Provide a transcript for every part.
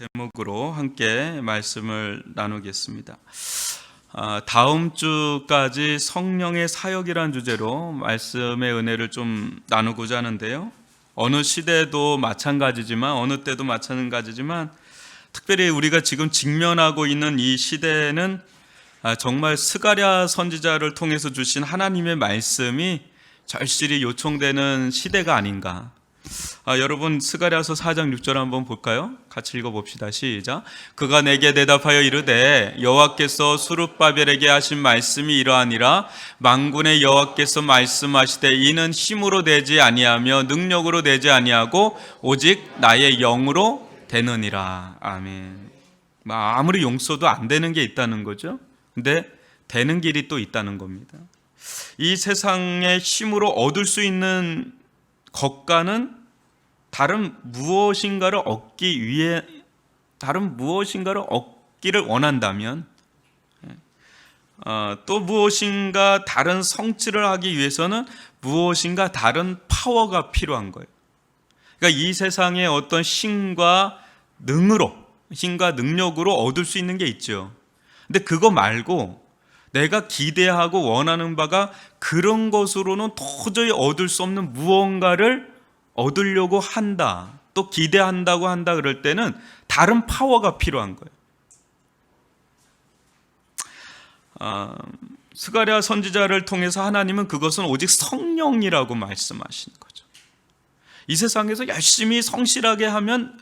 제목으로 함께 말씀을 나누겠습니다. 다음 주까지 성령의 사역이라는 주제로 말씀의 은혜를 좀 나누고자 하는데요. 어느 시대도 마찬가지지만 어느 때도 마찬가지지만 특별히 우리가 지금 직면하고 있는 이 시대에는 정말 스가랴 선지자를 통해서 주신 하나님의 말씀이 절실히 요청되는 시대가 아닌가. 여러분 스가랴서 4장 6절 한번 볼까요? 같이 읽어봅시다. 시작. 그가 내게 대답하여 이르되 여호와께서 스룹바벨에게 하신 말씀이 이러하니라. 만군의 여호와께서 말씀하시되 이는 힘으로 되지 아니하며 능력으로 되지 아니하고 오직 나의 영으로 되느니라. 아멘. 아무리 용서도 안 되는 게 있다는 거죠. 근데 되는 길이 또 있다는 겁니다. 이 세상의 힘으로 얻을 수 있는 것과는 다른 무엇인가를 얻기를 원한다면 또 무엇인가 다른 성취를 하기 위해서는 무엇인가 다른 파워가 필요한 거예요. 그러니까 이 세상의 어떤 힘과 능력으로 얻을 수 있는 게 있죠. 근데 그거 말고 내가 기대하고 원하는 바가 그런 것으로는 도저히 얻을 수 없는 무언가를 얻으려고 한다, 또 기대한다고 한다 그럴 때는 다른 파워가 필요한 거예요. 스가랴 선지자를 통해서 하나님은 그것은 오직 성령이라고 말씀하시는 거죠. 이 세상에서 열심히 성실하게 하면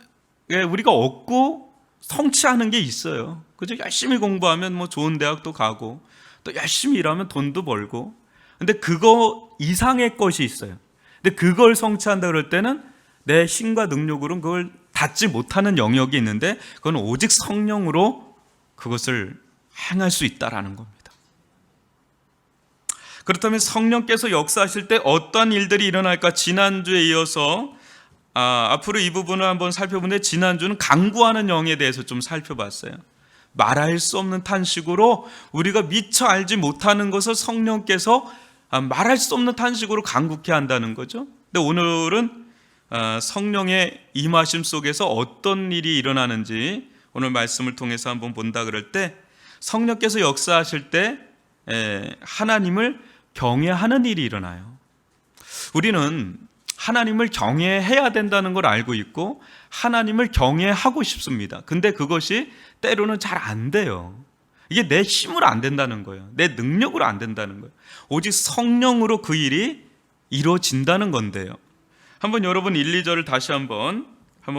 우리가 얻고 성취하는 게 있어요. 그죠? 열심히 공부하면 뭐 좋은 대학도 가고 또 열심히 일하면 돈도 벌고, 근데 그거 이상의 것이 있어요. 근데 그걸 성취한다 그럴 때는 내 힘과 능력으로는 그걸 닿지 못하는 영역이 있는데 그건 오직 성령으로 그것을 행할 수 있다라는 겁니다. 그렇다면 성령께서 역사하실 때 어떤 일들이 일어날까? 지난주에 이어서 앞으로 이 부분을 한번 살펴보는데, 지난주는 간구하는 영에 대해서 좀 살펴봤어요. 말할 수 없는 탄식으로 우리가 미처 알지 못하는 것을 성령께서 말할 수 없는 탄식으로 간구케 한다는 거죠. 근데 오늘은 성령의 임하심 속에서 어떤 일이 일어나는지 오늘 말씀을 통해서 한번 본다 그럴 때, 성령께서 역사하실 때 하나님을 경외하는 일이 일어나요. 우리는 하나님을 경외해야 된다는 걸 알고 있고 하나님을 경외하고 싶습니다. 근데 그것이 때로는 잘 안 돼요. 이게 내 힘으로 안 된다는 거예요. 내 능력으로 안 된다는 거예요. 오직 성령으로 그 일이 이루어진다는 건데요. 한번 여러분 1, 2절을 다시 한번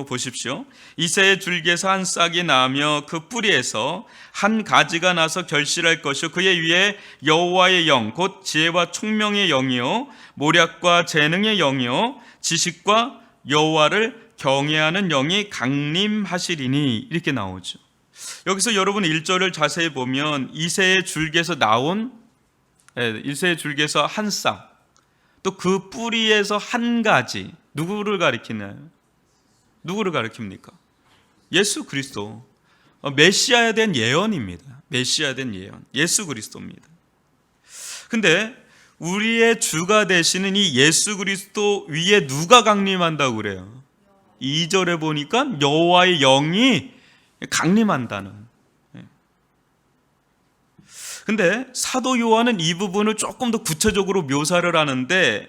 보십시오. 이새의 줄기에서 한 싹이 나며 그 뿌리에서 한 가지가 나서 결실할 것이요 그의 위에 여호와의 영 곧 지혜와 총명의 영이요 모략과 재능의 영이요 지식과 여호와를 경외하는 영이 강림하시리니, 이렇게 나오죠. 여기서 여러분 1절을 자세히 보면 이새의 줄기에서 한 싹, 또 그 뿌리에서 한 가지, 누구를 가리키나요? 누구를 가리킵니까? 예수 그리스도, 메시아에 대한 예언입니다. 메시아에 대한 예언, 예수 그리스도입니다. 근데 우리의 주가 되시는 이 예수 그리스도 위에 누가 강림한다고 그래요? 2절에 보니까 여호와의 영이 강림한다는. 근데 사도 요한은 이 부분을 조금 더 구체적으로 묘사를 하는데,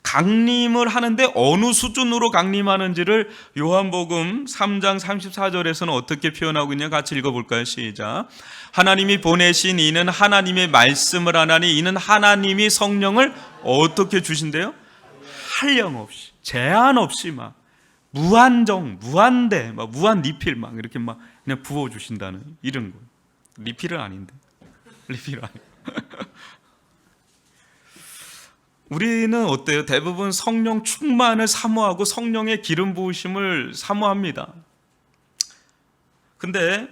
강림을 하는데 어느 수준으로 강림하는지를 요한복음 3장 34절에서는 어떻게 표현하고 있냐, 같이 읽어볼까요? 시작. 하나님이 보내신 이는 하나님의 말씀을 하나니 이는 하나님이 성령을 어떻게 주신대요? 한량없이, 제한 없이 막 무한대, 무한 리필 이렇게 그냥 부어주신다는 이런 거. 리필은 아닌데. 우리는 어때요? 대부분 성령 충만을 사모하고 성령의 기름 부으심을 사모합니다. 근데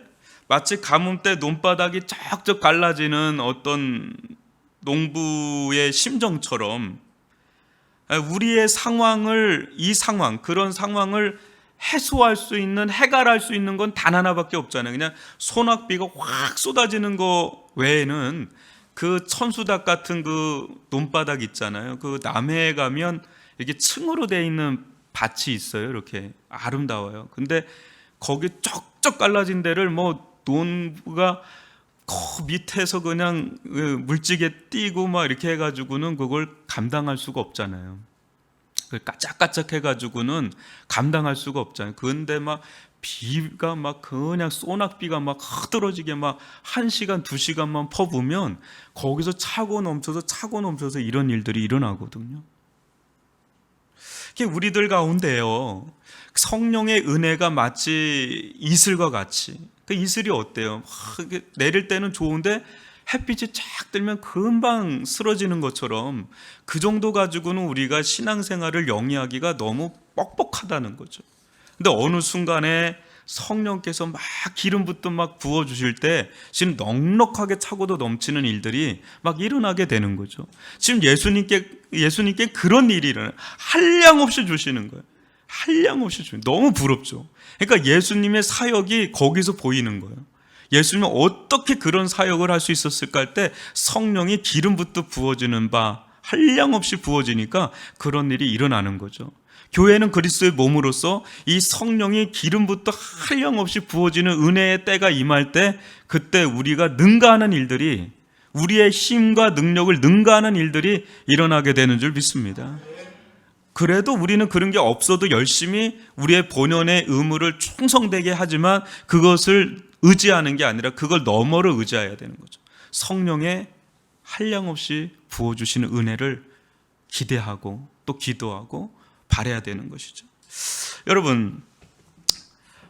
마치 가뭄 때 논바닥이 쩍쩍 갈라지는 어떤 농부의 심정처럼 우리의 그런 상황을 해소할 수 있는, 해결할 수 있는 건 단 하나밖에 없잖아요. 그냥 소낙비가 확 쏟아지는 거 외에는 그 천수닭 같은 그 논바닥 있잖아요. 그 남해에 가면 이렇게 층으로 되어 있는 밭이 있어요. 이렇게 아름다워요. 근데 거기 쩍쩍 갈라진 데를 뭐 농부가 그 밑에서 그냥 물지개 띄고 막 이렇게 해가지고는 그걸 감당할 수가 없잖아요. 까짝까짝 해가지고는 감당할 수가 없잖아요. 그런데 막 비가 막 그냥 소낙비가 막 흐드러지게 막 1시간 2시간만 퍼부으면 거기서 차고 넘쳐서 이런 일들이 일어나거든요. 우리들 가운데요, 성령의 은혜가 마치 이슬과 같이, 그 이슬이 어때요? 내릴 때는 좋은데 햇빛이 쫙 들면 금방 쓰러지는 것처럼 그 정도 가지고는 우리가 신앙생활을 영위하기가 너무 뻑뻑하다는 거죠. 근데 어느 순간에 성령께서 막 기름부터 막 부어주실 때 지금 넉넉하게 차고도 넘치는 일들이 막 일어나게 되는 거죠. 지금 예수님께 그런 일이 일어나요. 한량없이 주시는 거예요. 한량없이 주시는 거예요. 너무 부럽죠. 그러니까 예수님의 사역이 거기서 보이는 거예요. 예수님은 어떻게 그런 사역을 할 수 있었을까 할 때 성령이 기름부터 부어지는 바 한량없이 부어지니까 그런 일이 일어나는 거죠. 교회는 그리스도의 몸으로서 이 성령이 기름부터 한량없이 부어지는 은혜의 때가 임할 때 그때 우리가 능가하는 일들이, 우리의 힘과 능력을 능가하는 일들이 일어나게 되는 줄 믿습니다. 그래도 우리는 그런 게 없어도 열심히 우리의 본연의 의무를 충성되게 하지만 그것을 의지하는 게 아니라 그걸 너머로 의지해야 되는 거죠. 성령의 한량없이 부어주시는 은혜를 기대하고 또 기도하고 바라야 되는 것이죠. 여러분,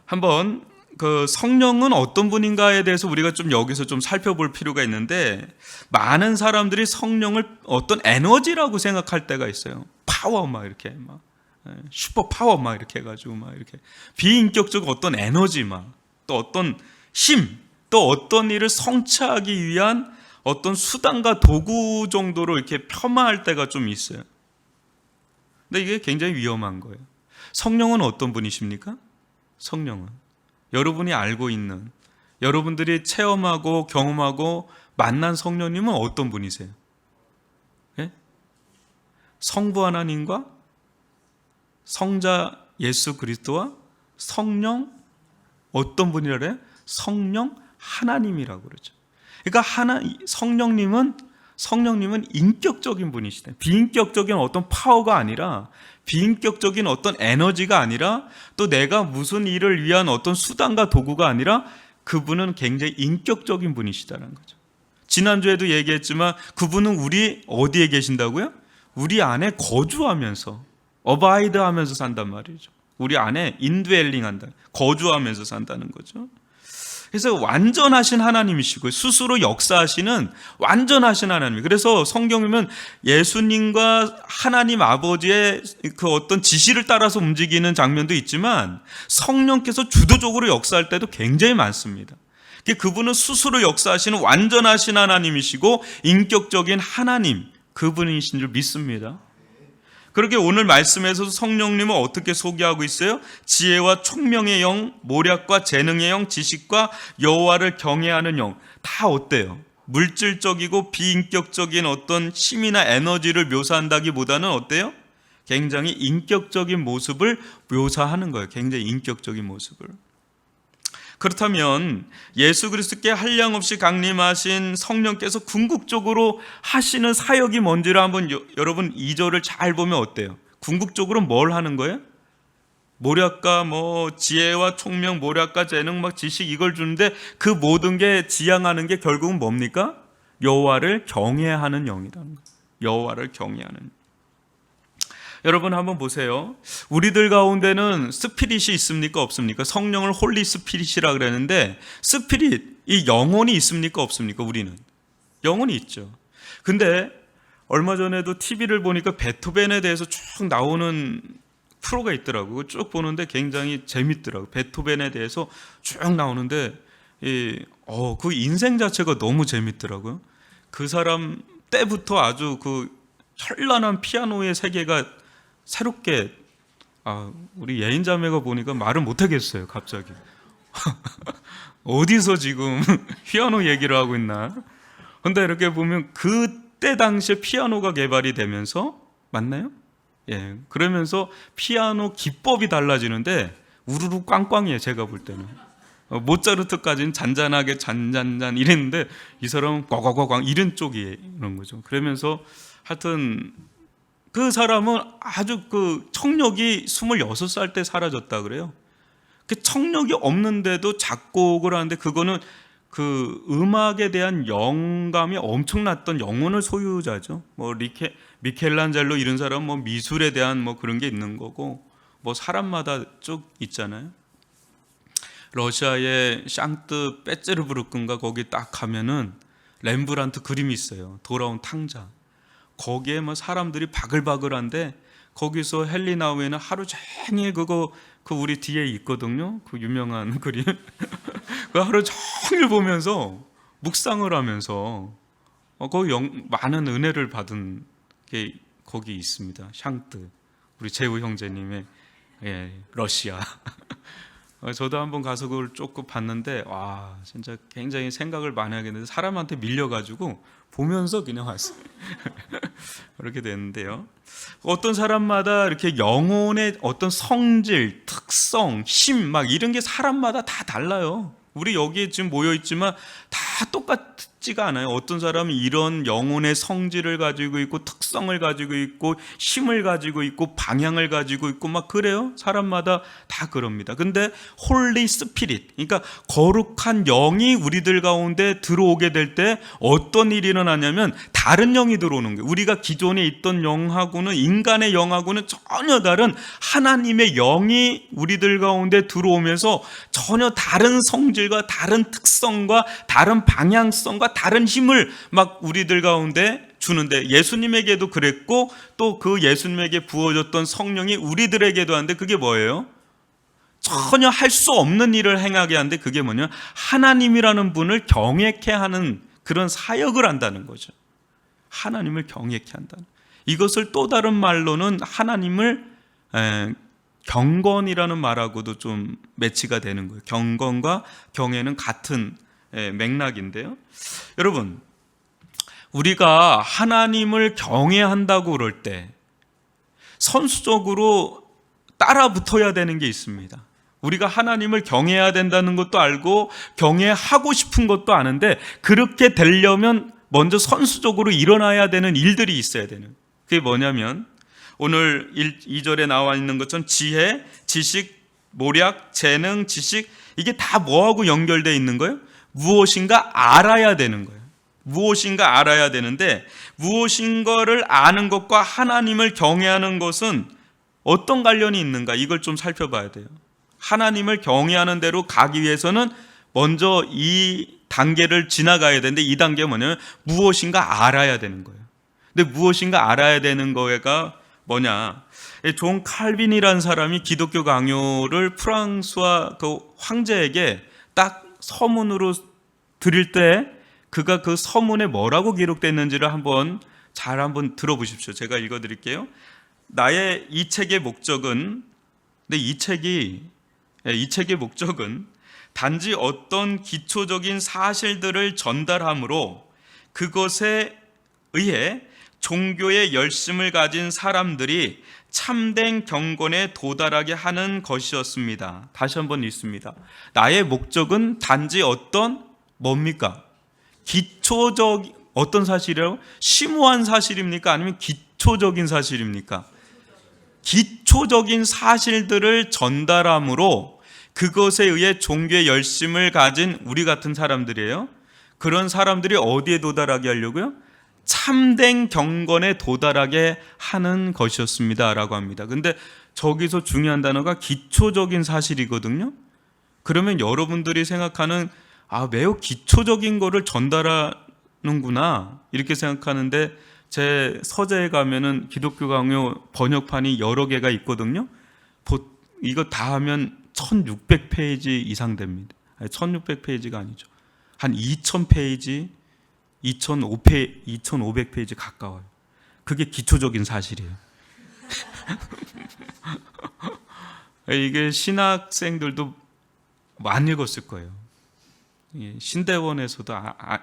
한번 그 성령은 어떤 분인가에 대해서 우리가 좀 여기서 좀 살펴볼 필요가 있는데, 많은 사람들이 성령을 어떤 에너지라고 생각할 때가 있어요. 파워 막 이렇게 막 슈퍼 파워 막 이렇게 해가지고 막 이렇게 비인격적 어떤 에너지 막 또 어떤 힘, 또 어떤 일을 성취하기 위한 어떤 수단과 도구 정도로 이렇게 폄하할 때가 좀 있어요. 근데 이게 굉장히 위험한 거예요. 성령은 어떤 분이십니까? 성령은 여러분이 알고 있는, 여러분들이 체험하고 경험하고 만난 성령님은 어떤 분이세요? 예? 성부 하나님과 성자 예수 그리스도와 성령, 어떤 분이라래요? 성령 하나님이라고 그러죠. 그러니까 성령님은 인격적인 분이시다. 비인격적인 어떤 파워가 아니라, 비인격적인 어떤 에너지가 아니라, 또 내가 무슨 일을 위한 어떤 수단과 도구가 아니라 그분은 굉장히 인격적인 분이시다는 거죠. 지난주에도 얘기했지만 그분은 우리 어디에 계신다고요? 우리 안에 거주하면서, 어바이드 하면서 산단 말이죠. 우리 안에 인드웰링 한다, 거주하면서 산다는 거죠. 그래서 완전하신 하나님이시고요, 스스로 역사하시는 완전하신 하나님. 그래서 성경이면 예수님과 하나님 아버지의 그 어떤 지시를 따라서 움직이는 장면도 있지만 성령께서 주도적으로 역사할 때도 굉장히 많습니다. 그분은 스스로 역사하시는 완전하신 하나님이시고 인격적인 하나님, 그분이신 줄 믿습니다. 그렇게 오늘 말씀에서도 성령님을 어떻게 소개하고 있어요? 지혜와 총명의 영, 모략과 재능의 영, 지식과 여호와를 경외하는 영. 다 어때요? 물질적이고 비인격적인 어떤 힘이나 에너지를 묘사한다기보다는 어때요? 굉장히 인격적인 모습을 묘사하는 거예요. 굉장히 인격적인 모습을. 그렇다면 예수 그리스도께 한량없이 강림하신 성령께서 궁극적으로 하시는 사역이 뭔지를 한번 여러분 2절을 잘 보면 어때요? 궁극적으로 뭘 하는 거예요? 모략과 지혜와 총명, 모략과 재능, 지식 이걸 주는데 그 모든 게 지향하는 게 결국은 뭡니까? 여호와를 경외하는 영이라는 거예요. 여호와를 경외하는. 여러분 한번 보세요. 우리들 가운데는 스피릿이 있습니까? 없습니까? 성령을 홀리 스피릿이라 그러는데, 스피릿, 이 영혼이 있습니까? 없습니까? 우리는 영혼이 있죠. 근데 얼마 전에도 TV를 보니까 베토벤에 대해서 쭉 나오는 프로가 있더라고요. 쭉 보는데 굉장히 재밌더라고요. 베토벤에 대해서 쭉 나오는데 그 인생 자체가 너무 재밌더라고요. 그 사람 때부터 아주 그 현란한 피아노의 세계가 새롭게, 우리 예인자매가 보니까 말을 못하겠어요. 갑자기 어디서 지금 피아노 얘기를 하고 있나. 근데 이렇게 보면 그때 당시에 피아노가 개발이 되면서, 맞나요? 예, 그러면서 피아노 기법이 달라지는데 우르르 꽝꽝이에요. 제가 볼 때는. 모차르트까지는 잔잔하게 잔잔잔 이랬는데 이 사람은 꽝꽝꽝꽝 이런 쪽이 이런 거죠. 그러면서 하여튼 그 사람은 아주 그 청력이 26살 때 사라졌다 그래요. 그 청력이 없는데도 작곡을 하는데 그거는 그 음악에 대한 영감이 엄청났던 영혼의 소유자죠. 뭐 미켈란젤로 이런 사람은 뭐 미술에 대한 뭐 그런 게 있는 거고 뭐 사람마다 쭉 있잖아요. 러시아의 샹트 빼츠르부르크인가 거기 딱 가면은 렘브란트 그림이 있어요. 돌아온 탕자. 거기에 뭐 사람들이 바글바글한데 거기서 헬리나우에는 하루 종일 그거 그 우리 뒤에 있거든요. 그 유명한 그림. 그 하루 종일 보면서 묵상을 하면서 거기 많은 은혜를 받은 게 거기 있습니다. 샹트. 우리 재우 형제님의 러시아. 저도 한번 가서 그걸 조금 봤는데 와 진짜 굉장히 생각을 많이 하겠는데 사람한테 밀려가지고 보면서 그냥 왔어요. 그렇게 됐는데요. 어떤 사람마다 이렇게 영혼의 어떤 성질, 특성, 힘 막 이런 게 사람마다 다 달라요. 우리 여기에 지금 모여 있지만 다 똑같지가 않아요. 어떤 사람은 이런 영혼의 성질을 가지고 있고 특성을 가지고 있고 힘을 가지고 있고 방향을 가지고 있고 막 그래요. 사람마다 다 그럽니다. 근데 홀리 스피릿, 그러니까 거룩한 영이 우리들 가운데 들어오게 될 때 어떤 일이 일어나냐면 다른 영이 들어오는 거예요. 우리가 기존에 있던 영하고는 인간의 영하고는 전혀 다른 하나님의 영이 우리들 가운데 들어오면서 전혀 다른 성질과 다른 특성과 다른 방향성과 다른 힘을 막 우리들 가운데 주는데 예수님에게도 그랬고 또 그 예수님에게 부어졌던 성령이 우리들에게도 하는데 그게 뭐예요? 전혀 할 수 없는 일을 행하게 하는데 그게 뭐냐? 하나님이라는 분을 경외케 하는 그런 사역을 한다는 거죠. 하나님을 경외케 한다는. 이것을 또 다른 말로는 하나님을 경건이라는 말하고도 좀 매치가 되는 거예요. 경건과 경외는 같은 맥락인데요. 여러분, 우리가 하나님을 경외한다고 그럴 때 선수적으로 따라 붙어야 되는 게 있습니다. 우리가 하나님을 경외해야 된다는 것도 알고 경외하고 싶은 것도 아는데 그렇게 되려면 먼저 선수적으로 일어나야 되는 일들이 있어야 되는. 그게 뭐냐면 오늘 2절에 나와 있는 것처럼 지혜, 지식, 모략, 재능, 지식 이게 다 뭐하고 연결되어 있는 거예요? 무엇인가 알아야 되는 거예요. 무엇인가 알아야 되는데 무엇인가를 아는 것과 하나님을 경외하는 것은 어떤 관련이 있는가 이걸 좀 살펴봐야 돼요. 하나님을 경외하는 대로 가기 위해서는 먼저 이 단계를 지나가야 되는데 이 단계가 뭐냐면 무엇인가 알아야 되는 거예요. 근데 무엇인가 알아야 되는 거가 뭐냐? 존 칼빈이라는 사람이 기독교 강요를 프랑스와 그 황제에게 딱 서문으로 드릴 때 그가 그 서문에 뭐라고 기록됐는지를 한번 들어보십시오. 제가 읽어드릴게요. 나의 이 책의 목적은, 근데 이 책의 목적은 단지 어떤 기초적인 사실들을 전달함으로 그것에 의해 종교의 열심을 가진 사람들이 참된 경건에 도달하게 하는 것이었습니다. 다시 한번 읽습니다. 나의 목적은 단지 어떤 뭡니까? 어떤 사실이라고? 심오한 사실입니까? 아니면 기초적인 사실입니까? 기초적인 사실들을 전달함으로 그것에 의해 종교의 열심을 가진 우리 같은 사람들이에요. 그런 사람들이 어디에 도달하게 하려고요? 참된 경건에 도달하게 하는 것이었습니다 라고 합니다. 근데 저기서 중요한 단어가 기초적인 사실이거든요. 그러면 여러분들이 생각하는 매우 기초적인 거를 전달하는구나 이렇게 생각하는데 제 서재에 가면은 기독교 강요 번역판이 여러 개가 있거든요. 이거 다 하면 1600페이지 이상 됩니다. 1600페이지가 아니죠. 한 2000페이지, 2500페이지 가까워요. 그게 기초적인 사실이에요. 이게 신학생들도 많이 읽었을 거예요. 신대원에서도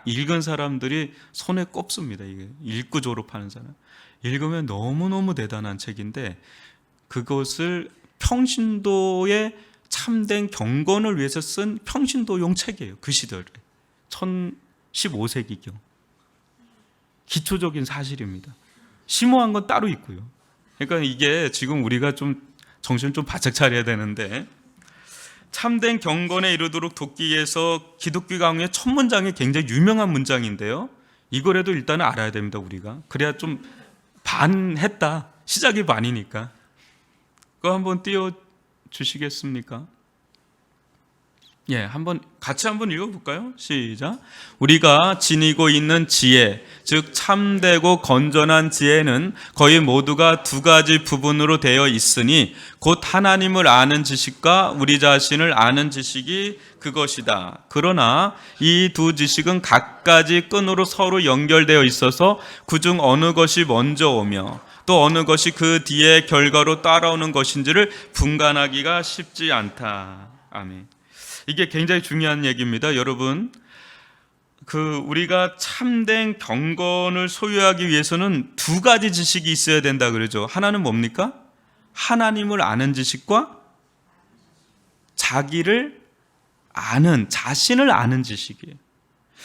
읽은 사람들이 손에 꼽습니다. 이게 읽고 졸업하는 사람. 읽으면 너무너무 대단한 책인데 그것을 평신도의 참된 경건을 위해서 쓴 평신도용 책이에요. 그 시절에 1015세기경. 기초적인 사실입니다. 심오한 건 따로 있고요. 그러니까 이게 지금 우리가 좀 정신을 좀 바짝 차려야 되는데, 참된 경건에 이르도록 돕기 위해서 기독교 강요의 첫 문장이 굉장히 유명한 문장인데요. 이거라도 일단은 알아야 됩니다, 우리가. 그래야 좀 반했다. 시작이 반이니까. 그거 한번 띄워 주시겠습니까? 예, 같이 한번 읽어볼까요? 시작. 우리가 지니고 있는 지혜, 즉 참되고 건전한 지혜는 거의 모두가 두 가지 부분으로 되어 있으니 곧 하나님을 아는 지식과 우리 자신을 아는 지식이 그것이다. 그러나 이 두 지식은 각가지 끈으로 서로 연결되어 있어서 그중 어느 것이 먼저 오며 또 어느 것이 그 뒤에 결과로 따라오는 것인지를 분간하기가 쉽지 않다. 아멘. 이게 굉장히 중요한 얘기입니다. 여러분, 우리가 참된 경건을 소유하기 위해서는 두 가지 지식이 있어야 된다 그러죠. 하나는 뭡니까? 하나님을 아는 지식과 자기를 아는, 자신을 아는 지식이에요.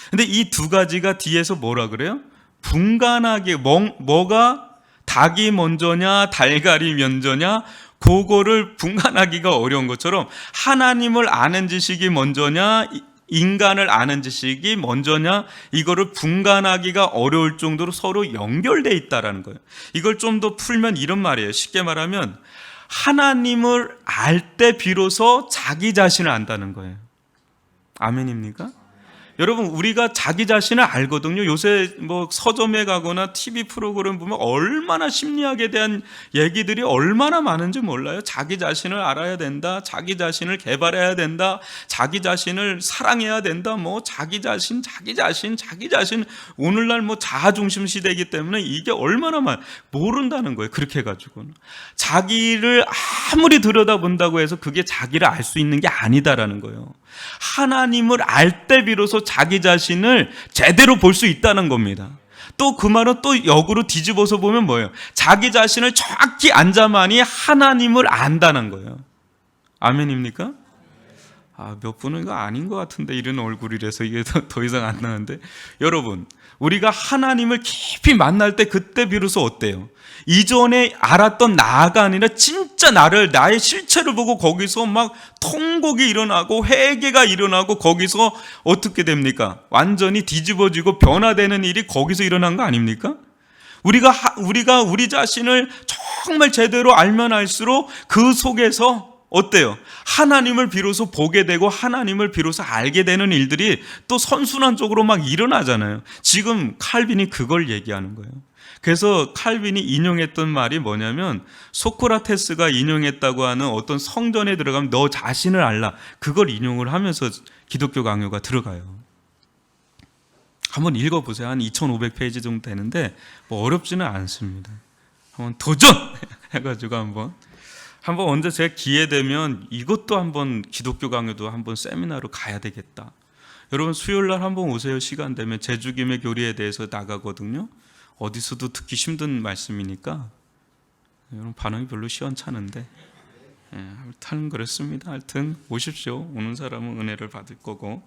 근데 이 두 가지가 뒤에서 뭐라 그래요? 분간하기, 뭐가 닭이 먼저냐 달걀이 먼저냐, 그거를 분간하기가 어려운 것처럼 하나님을 아는 지식이 먼저냐 인간을 아는 지식이 먼저냐, 이거를 분간하기가 어려울 정도로 서로 연결되어 있다는 거예요. 이걸 좀 더 풀면 이런 말이에요. 쉽게 말하면 하나님을 알 때 비로소 자기 자신을 안다는 거예요. 아멘입니까? 여러분, 우리가 자기 자신을 알거든요. 요새 뭐 서점에 가거나 TV 프로그램 보면 얼마나 심리학에 대한 얘기들이 얼마나 많은지 몰라요. 자기 자신을 알아야 된다, 자기 자신을 개발해야 된다, 자기 자신을 사랑해야 된다, 뭐 자기 자신. 오늘날 뭐 자아중심 시대이기 때문에 이게 얼마나 모른다는 거예요. 그렇게 해가지고는 자기를 아무리 들여다본다고 해서 그게 자기를 알 수 있는 게 아니다라는 거예요. 하나님을 알 때 비로소 자기 자신을 제대로 볼 수 있다는 겁니다. 또 그 말은 또 역으로 뒤집어서 보면 뭐예요? 자기 자신을 정확히 안자만이 하나님을 안다는 거예요. 아멘입니까? 몇 분은 이거 아닌 것 같은데 이런 얼굴이라서 이게 더 이상 안 나는데, 여러분, 우리가 하나님을 깊이 만날 때 그때 비로소 어때요? 이전에 알았던 나가 아니라 진짜 나의 실체를 보고 거기서 막 통곡이 일어나고 회개가 일어나고 거기서 어떻게 됩니까? 완전히 뒤집어지고 변화되는 일이 거기서 일어난 거 아닙니까? 우리가 우리 자신을 정말 제대로 알면 알수록 그 속에서 어때요? 하나님을 비로소 보게 되고 하나님을 비로소 알게 되는 일들이 또 선순환적으로 막 일어나잖아요. 지금 칼빈이 그걸 얘기하는 거예요. 그래서 칼빈이 인용했던 말이 뭐냐면, 소크라테스가 인용했다고 하는 어떤 성전에 들어가면 너 자신을 알라, 그걸 인용을 하면서 기독교 강요가 들어가요. 한번 읽어보세요. 한 2500페이지 정도 되는데 뭐 어렵지는 않습니다. 한번 도전! 해가지고 한번 언제 제가 기회 되면 이것도 한번 기독교 강요도 한번 세미나로 가야 되겠다. 여러분, 수요일날 한번 오세요. 시간 되면. 제주김의 교리에 대해서 나가거든요. 어디서도 듣기 힘든 말씀이니까 여러분 반응이 별로 시원찮은데, 하여튼 그렇습니다. 하여튼 오십시오. 오는 사람은 은혜를 받을 거고.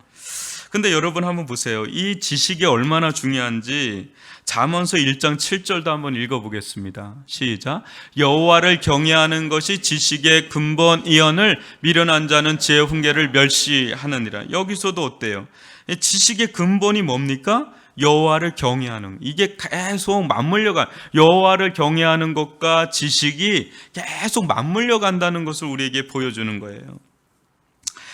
근데 여러분 한번 보세요. 이 지식이 얼마나 중요한지 잠언서 1장 7절도 한번 읽어보겠습니다. 시작. 여호와를 경외하는 것이 지식의 근본이언을 미련한 자는 지혜의 훈계를 멸시하느니라. 여기서도 어때요? 지식의 근본이 뭡니까? 여호와를 경외하는, 이게 계속 맞물려가, 여호와를 경외하는 것과 지식이 계속 맞물려 간다는 것을 우리에게 보여주는 거예요.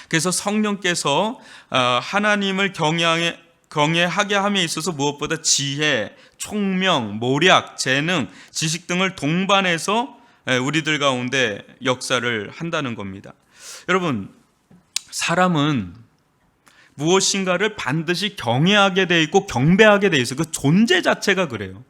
그래서 성령께서 하나님을 경외하게 함에 있어서 무엇보다 지혜, 총명, 모략, 재능, 지식 등을 동반해서 우리들 가운데 역사를 한다는 겁니다. 여러분, 사람은 무엇인가를 반드시 경외하게 돼 있고 경배하게 돼 있어요. 그 존재 자체가 그래요.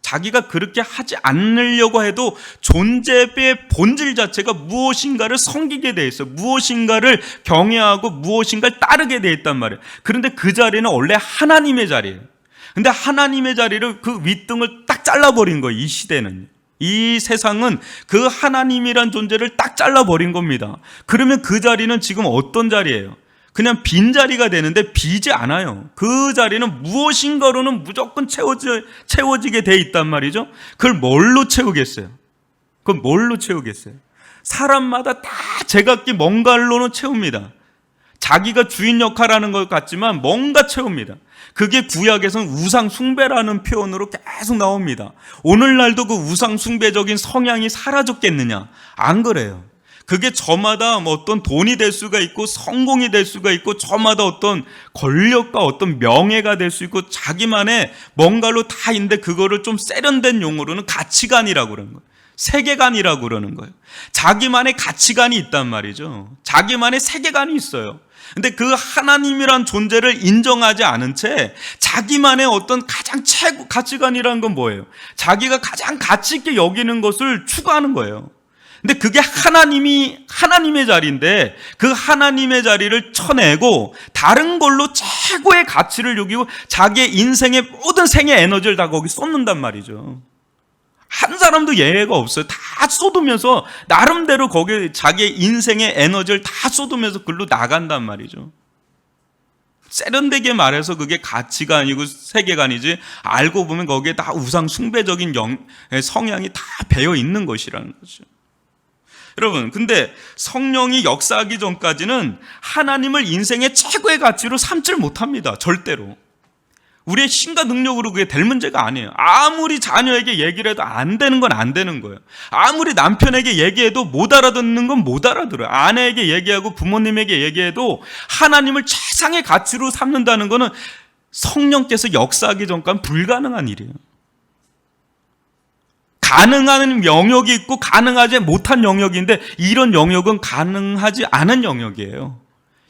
자기가 그렇게 하지 않으려고 해도 존재의 본질 자체가 무엇인가를 섬기게 돼 있어요. 무엇인가를 경외하고 무엇인가를 따르게 돼 있단 말이에요. 그런데 그 자리는 원래 하나님의 자리예요. 근데 하나님의 자리를 그 윗등을 딱 잘라버린 거예요. 이 시대는. 이 세상은 그 하나님이란 존재를 딱 잘라버린 겁니다. 그러면 그 자리는 지금 어떤 자리예요? 그냥 빈자리가 되는데 비지 않아요. 그 자리는 무엇인가로는 무조건 채워지게 돼 있단 말이죠. 그걸 뭘로 채우겠어요? 그걸 뭘로 채우겠어요? 사람마다 다 제각기 뭔가로는 채웁니다. 자기가 주인 역할하는 것 같지만 뭔가 채웁니다. 그게 구약에서는 우상 숭배라는 표현으로 계속 나옵니다. 오늘날도 그 우상 숭배적인 성향이 사라졌겠느냐? 안 그래요. 그게 저마다 어떤 돈이 될 수가 있고 성공이 될 수가 있고 저마다 어떤 권력과 어떤 명예가 될 수 있고 자기만의 뭔가로 다 있는데 그거를 좀 세련된 용어로는 가치관이라고 그러는 거예요. 세계관이라고 그러는 거예요. 자기만의 가치관이 있단 말이죠. 자기만의 세계관이 있어요. 근데 그 하나님이란 존재를 인정하지 않은 채 자기만의 어떤 가장 최고 가치관이라는 건 뭐예요? 자기가 가장 가치 있게 여기는 것을 추구하는 거예요. 근데 그게 하나님의 자리인데 그 하나님의 자리를 쳐내고 다른 걸로 최고의 가치를 여기고 자기의 인생의 모든 생의 에너지를 다 거기 쏟는단 말이죠. 한 사람도 예외가 없어요. 다 쏟으면서 나름대로 거기에 자기의 인생의 에너지를 다 쏟으면서 글로 나간단 말이죠. 세련되게 말해서 그게 가치가 아니고 세계관이지 알고 보면 거기에 다 우상 숭배적인 성향이 다 배어 있는 것이라는 거죠. 여러분, 근데 성령이 역사하기 전까지는 하나님을 인생의 최고의 가치로 삼질 못합니다. 절대로. 우리의 신과 능력으로 그게 될 문제가 아니에요. 아무리 자녀에게 얘기를 해도 안 되는 건 안 되는 거예요. 아무리 남편에게 얘기해도 못 알아듣는 건 못 알아들어요. 아내에게 얘기하고 부모님에게 얘기해도 하나님을 최상의 가치로 삼는다는 거는 성령께서 역사하기 전까지는 불가능한 일이에요. 가능한 영역이 있고 가능하지 못한 영역인데 이런 영역은 가능하지 않은 영역이에요.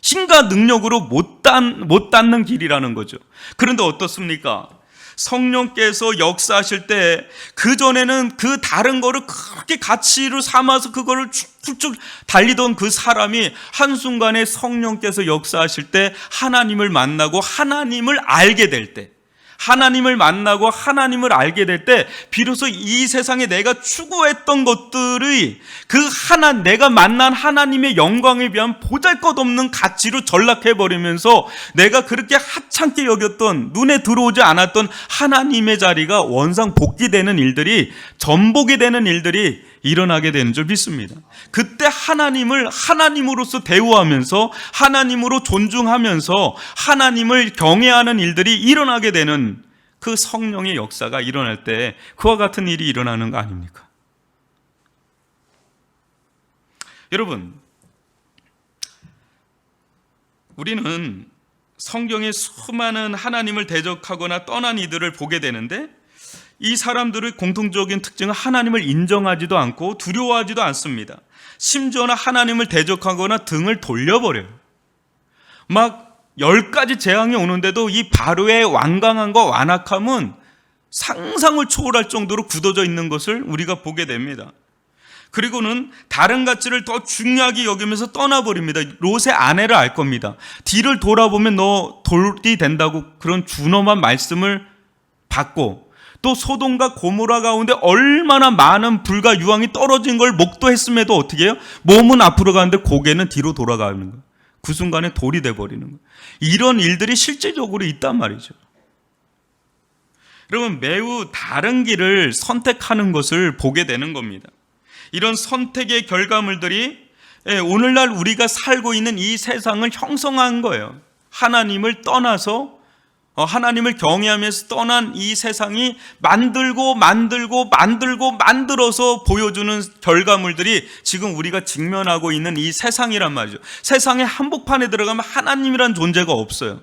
힘과 능력으로 못 닿는 길이라는 거죠. 그런데 어떻습니까? 성령께서 역사하실 때 그전에는 그 다른 거를 그렇게 가치로 삼아서 그거를 쭉쭉 달리던 그 사람이 한순간에 성령께서 역사하실 때 하나님을 만나고 하나님을 알게 될 때, 하나님을 만나고 하나님을 알게 될 때 비로소 이 세상에 내가 추구했던 것들의 내가 만난 하나님의 영광에 비한 보잘것없는 가치로 전락해버리면서 내가 그렇게 하찮게 여겼던 눈에 들어오지 않았던 하나님의 자리가 원상복귀되는 일들이 전복이 되는 일들이 일어나게 되는 줄 믿습니다. 그때 하나님을 하나님으로서 대우하면서 하나님으로 존중하면서 하나님을 경외하는 일들이 일어나게 되는 그 성령의 역사가 일어날 때 그와 같은 일이 일어나는 거 아닙니까? 여러분, 우리는 성경의 수많은 하나님을 대적하거나 떠난 이들을 보게 되는데 이 사람들의 공통적인 특징은 하나님을 인정하지도 않고 두려워하지도 않습니다. 심지어는 하나님을 대적하거나 등을 돌려버려요. 막 10가지 재앙이 오는데도 이 바로의 완강함과 완악함은 상상을 초월할 정도로 굳어져 있는 것을 우리가 보게 됩니다. 그리고는 다른 가치를 더 중요하게 여기면서 떠나버립니다. 롯의 아내를 알 겁니다. 뒤를 돌아보면 너 돌이 된다고 그런 준엄한 말씀을 받고 또 소돔과 고모라 가운데 얼마나 많은 불과 유황이 떨어진 걸 목도했음에도 어떻게 해요? 몸은 앞으로 가는데 고개는 뒤로 돌아가는 거예요. 그 순간에 돌이 돼버리는 거예요. 이런 일들이 실제적으로 있단 말이죠. 여러분, 매우 다른 길을 선택하는 것을 보게 되는 겁니다. 이런 선택의 결과물들이 오늘날 우리가 살고 있는 이 세상을 형성한 거예요. 하나님을 떠나서 하나님을 경외하면서 떠난 이 세상이 만들어서 보여주는 결과물들이 지금 우리가 직면하고 있는 이 세상이란 말이죠. 세상의 한복판에 들어가면 하나님이란 존재가 없어요.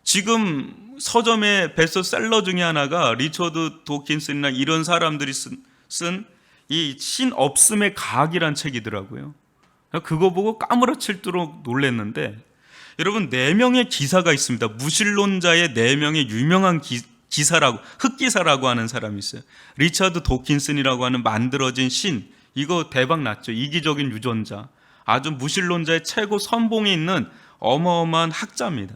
지금 서점의 베스트셀러 중에 하나가 리처드 도킨슨이나 이런 사람들이 쓴 이 신없음의 과학이란 책이더라고요. 그거 보고 까무러칠도록 놀랐는데 여러분, 4명의 기사가 있습니다. 무신론자의 4명의 유명한 기사라고, 흑기사라고 하는 사람이 있어요. 리처드 도킨슨이라고 하는 만들어진 신, 이거 대박 났죠. 이기적인 유전자, 아주 무신론자의 최고 선봉에 있는 어마어마한 학자입니다.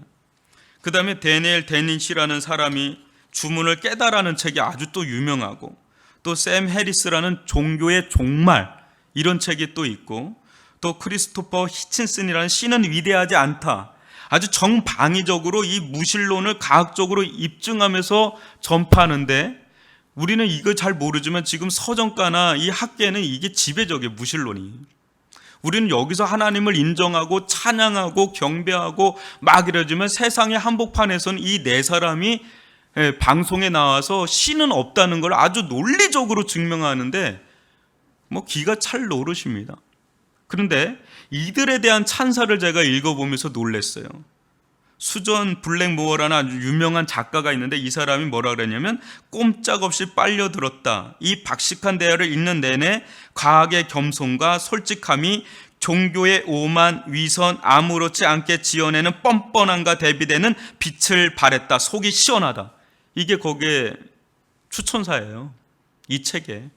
그 다음에 데니엘 데니시라는 사람이 주문을 깨달아라는 책이 아주 또 유명하고, 또 샘 해리스라는 종교의 종말, 이런 책이 또 있고, 또 크리스토퍼 히친슨이라는 신은 위대하지 않다, 아주 정방위적으로 이 무신론을 과학적으로 입증하면서 전파하는데, 우리는 이거 잘 모르지만 지금 서정가나 이 학계는 이게 지배적이에요, 무신론이. 우리는 여기서 하나님을 인정하고 찬양하고 경배하고 막 이러지만 세상의 한복판에서는 이 네 사람이 방송에 나와서 신은 없다는 걸 아주 논리적으로 증명하는데 뭐 기가 찰 노릇입니다. 그런데 이들에 대한 찬사를 제가 읽어보면서 놀랐어요. 수전 블랙모어라는 아주 유명한 작가가 있는데 이 사람이 뭐라 그랬냐면, 꼼짝없이 빨려들었다. 이 박식한 대화를 읽는 내내 과학의 겸손과 솔직함이 종교의 오만, 위선, 아무렇지 않게 지어내는 뻔뻔함과 대비되는 빛을 발했다. 속이 시원하다. 이게 거기에 추천사예요, 이 책에.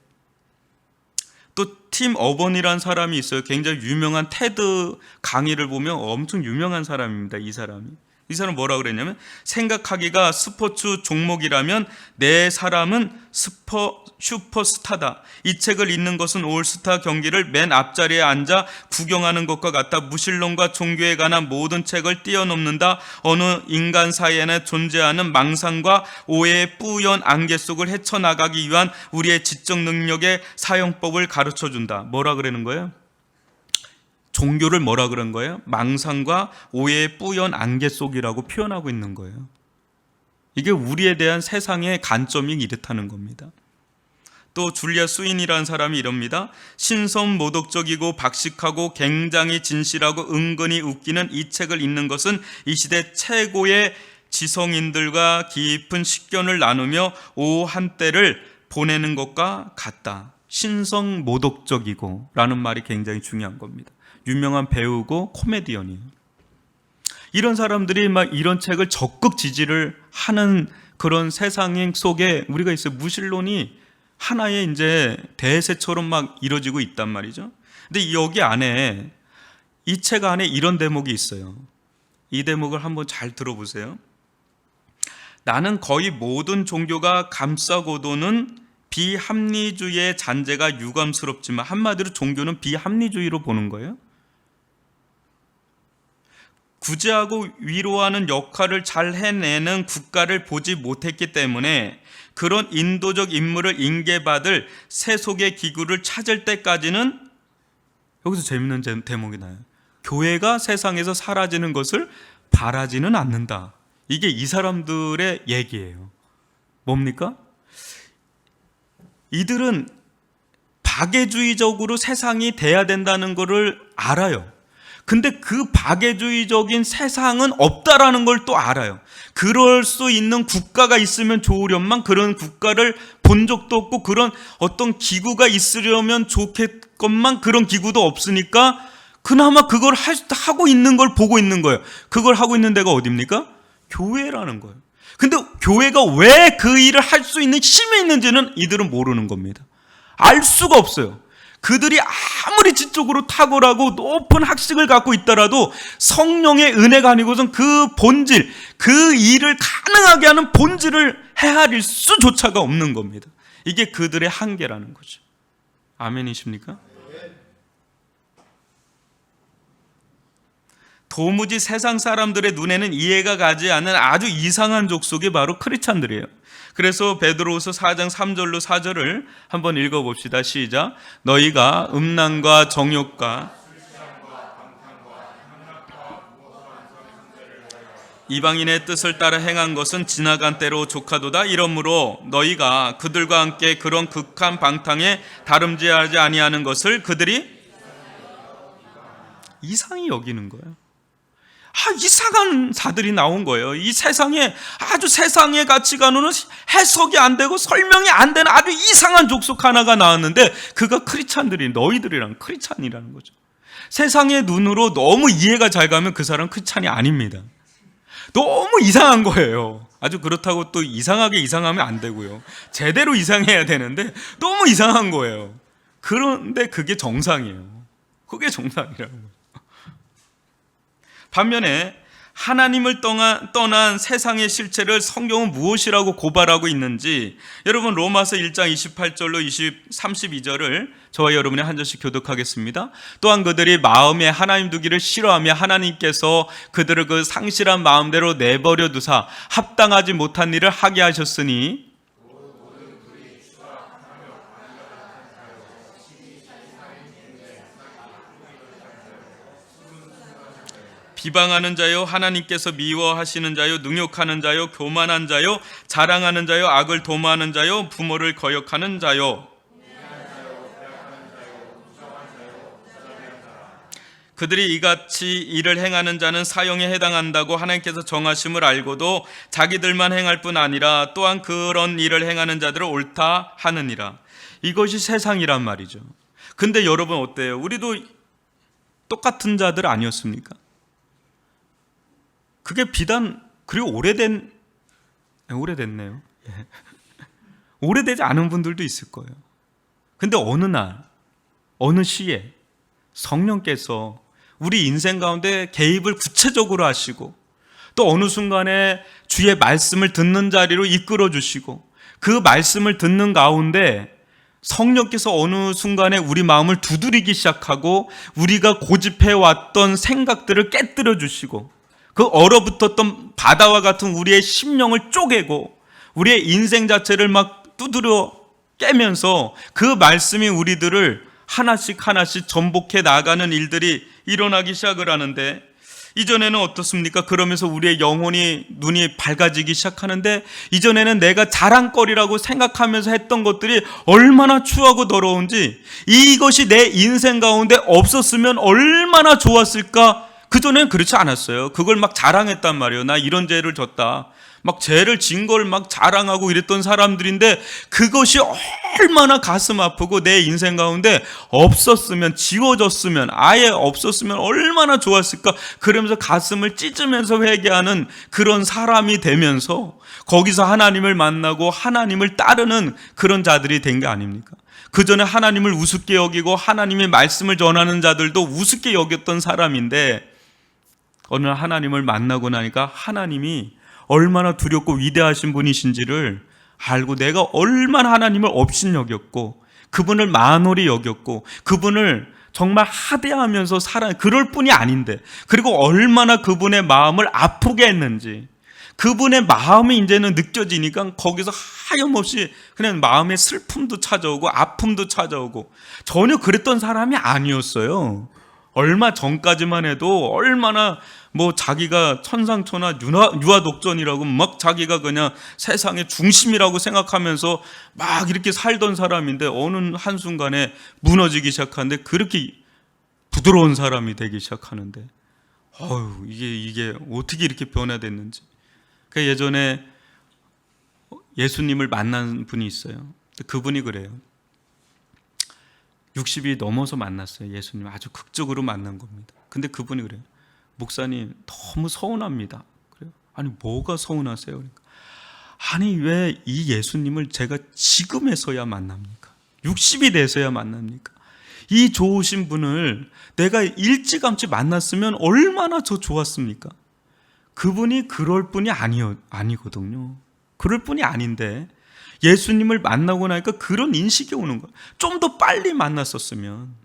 또 팀 어번이라는 사람이 있어요. 굉장히 유명한 테드 강의를 보면 엄청 유명한 사람입니다, 이 사람이. 이 사람은 뭐라고 그랬냐면, 생각하기가 스포츠 종목이라면 내 사람은 슈퍼스타다. 이 책을 읽는 것은 올스타 경기를 맨 앞자리에 앉아 구경하는 것과 같다. 무신론과 종교에 관한 모든 책을 뛰어넘는다. 어느 인간 사이에는 존재하는 망상과 오해의 뿌연 안개 속을 헤쳐나가기 위한 우리의 지적 능력의 사용법을 가르쳐준다. 뭐라 그러는 거예요? 종교를 뭐라 그런 거예요? 망상과 오해의 뿌연 안개 속이라고 표현하고 있는 거예요. 이게 우리에 대한 세상의 관점이 이렇다는 겁니다. 또 줄리아 스윈이라는 사람이 이럽니다. 신선모독적이고 박식하고 굉장히 진실하고 은근히 웃기는 이 책을 읽는 것은 이 시대 최고의 지성인들과 깊은 식견을 나누며 오후 한때를 보내는 것과 같다. 신성모독적이고 라는 말이 굉장히 중요한 겁니다. 유명한 배우고 코미디언이에요. 이런 사람들이 막 이런 책을 적극 지지를 하는 그런 세상 속에 우리가 있어요. 무신론이 하나의 이제 대세처럼 막 이루어지고 있단 말이죠. 근데 여기 안에, 이 책 안에 이런 대목이 있어요. 이 대목을 한번 잘 들어보세요. 나는 거의 모든 종교가 감싸고 도는 비합리주의의 잔재가 유감스럽지만, 한마디로 종교는 비합리주의로 보는 거예요. 구제하고 위로하는 역할을 잘 해내는 국가를 보지 못했기 때문에 그런 인도적 임무를 인계받을 세속의 기구를 찾을 때까지는, 여기서 재밌는 대목이 나요. 교회가 세상에서 사라지는 것을 바라지는 않는다. 이게 이 사람들의 얘기예요. 뭡니까? 이들은 박애주의적으로 세상이 돼야 된다는 것을 알아요. 근데 그 박애주의적인 세상은 없다라는 걸 또 알아요. 그럴 수 있는 국가가 있으면 좋으련만 그런 국가를 본 적도 없고, 그런 어떤 기구가 있으려면 좋겠건만 그런 기구도 없으니까 그나마 그걸 하고 있는 걸 보고 있는 거예요. 그걸 하고 있는 데가 어디입니까? 교회라는 거예요. 근데 교회가 왜 그 일을 할 수 있는 힘이 있는지는 이들은 모르는 겁니다. 알 수가 없어요. 그들이 아무리 지적으로 탁월하고 높은 학식을 갖고 있더라도 성령의 은혜가 아니고선 그 본질, 그 일을 가능하게 하는 본질을 헤아릴 수조차가 없는 겁니다. 이게 그들의 한계라는 거죠. 아멘이십니까? 도무지 세상 사람들의 눈에는 이해가 가지 않는 아주 이상한 족속이 바로 크리스찬들이에요. 그래서 베드로후서 4장 3절로 4절을 한번 읽어봅시다. 시작. 너희가 음란과 정욕과 이방인의 뜻을 따라 행한 것은 지나간 때로 족하도다. 이러므로 너희가 그들과 함께 그런 극한 방탕에 다름질하지 아니하는 것을 그들이 이상히 여기는 거예요. 이상한 자들이 나온 거예요. 이 세상에, 아주 세상의 가치관으로는 해석이 안 되고 설명이 안 되는 아주 이상한 족속 하나가 나왔는데, 그가 크리스찬들이, 너희들이란 크리스찬이라는 거죠. 세상의 눈으로 너무 이해가 잘 가면 그 사람은 크리스찬이 아닙니다. 너무 이상한 거예요. 아주 그렇다고 또 이상하게 이상하면 안 되고요. 제대로 이상해야 되는데 너무 이상한 거예요. 그런데 그게 정상이에요. 그게 정상이라는 거예요. 반면에 하나님을 떠난 세상의 실체를 성경은 무엇이라고 고발하고 있는지 여러분 로마서 1장 28절로 32절을 저와 여러분이 한 절씩 교독하겠습니다. 또한 그들이 마음에 하나님 두기를 싫어하며 하나님께서 그들을 그 상실한 마음대로 내버려 두사 합당하지 못한 일을 하게 하셨으니 비방하는 자요, 하나님께서 미워하시는 자요, 능욕하는 자요, 교만한 자요, 자랑하는 자요, 악을 도모하는 자요, 부모를 거역하는 자요. 그들이 이같이 일을 행하는 자는 사형에 해당한다고 하나님께서 정하심을 알고도 자기들만 행할 뿐 아니라 또한 그런 일을 행하는 자들을 옳다 하느니라. 이것이 세상이란 말이죠. 근데 여러분 어때요? 우리도 똑같은 자들 아니었습니까? 그게 비단 그리고 오래됐네요. 오래되지 않은 분들도 있을 거예요. 근데 어느 날 어느 시에 성령께서 우리 인생 가운데 개입을 구체적으로 하시고 또 어느 순간에 주의 말씀을 듣는 자리로 이끌어 주시고 그 말씀을 듣는 가운데 성령께서 어느 순간에 우리 마음을 두드리기 시작하고 우리가 고집해왔던 생각들을 깨뜨려 주시고 그 얼어붙었던 바다와 같은 우리의 심령을 쪼개고 우리의 인생 자체를 막 두드려 깨면서 그 말씀이 우리들을 하나씩 전복해 나가는 일들이 일어나기 시작을 하는데 이전에는 어떻습니까? 그러면서 우리의 영혼이 눈이 밝아지기 시작하는데 이전에는 내가 자랑거리라고 생각하면서 했던 것들이 얼마나 추하고 더러운지 이것이 내 인생 가운데 없었으면 얼마나 좋았을까? 그전에는 그렇지 않았어요. 그걸 막 자랑했단 말이에요. 나 이런 죄를 졌다. 막 죄를 진 걸 막 자랑하고 이랬던 사람들인데 그것이 얼마나 가슴 아프고 내 인생 가운데 없었으면, 지워졌으면, 아예 없었으면 얼마나 좋았을까. 그러면서 가슴을 찢으면서 회개하는 그런 사람이 되면서 거기서 하나님을 만나고 하나님을 따르는 그런 자들이 된 게 아닙니까? 그 전에 하나님을 우습게 여기고 하나님의 말씀을 전하는 자들도 우습게 여겼던 사람인데 어느 날 하나님을 만나고 나니까 하나님이 얼마나 두렵고 위대하신 분이신지를 알고 내가 얼마나 하나님을 업신여겼고 그분을 만홀히 여겼고 그분을 정말 하대하면서 그럴 뿐이 아닌데 그리고 얼마나 그분의 마음을 아프게 했는지 그분의 마음이 이제는 느껴지니까 거기서 하염없이 그냥 마음의 슬픔도 찾아오고 아픔도 찾아오고 전혀 그랬던 사람이 아니었어요. 얼마 전까지만 해도 얼마나 자기가 천상천하 유아독존이라고 막 자기가 그냥 세상의 중심이라고 생각하면서 막 이렇게 살던 사람인데 어느 한순간에 무너지기 시작하는데 그렇게 부드러운 사람이 되기 시작하는데 이게 어떻게 이렇게 변화됐는지. 예전에 예수님을 만난 분이 있어요. 그분이 그래요. 60이 넘어서 만났어요. 예수님 아주 극적으로 만난 겁니다. 근데 그분이 그래요. 목사님 너무 서운합니다. 그래요. 아니 뭐가 서운하세요? 그러니까 아니 왜 이 예수님을 제가 지금에서야 만납니까? 60이 돼서야 만납니까? 이 좋으신 분을 내가 일찌감치 만났으면 얼마나 더 좋았습니까? 그분이 그럴 뿐이 아니거든요. 그럴 뿐이 아닌데 예수님을 만나고 나니까 그런 인식이 오는 거예요. 좀 더 빨리 만났었으면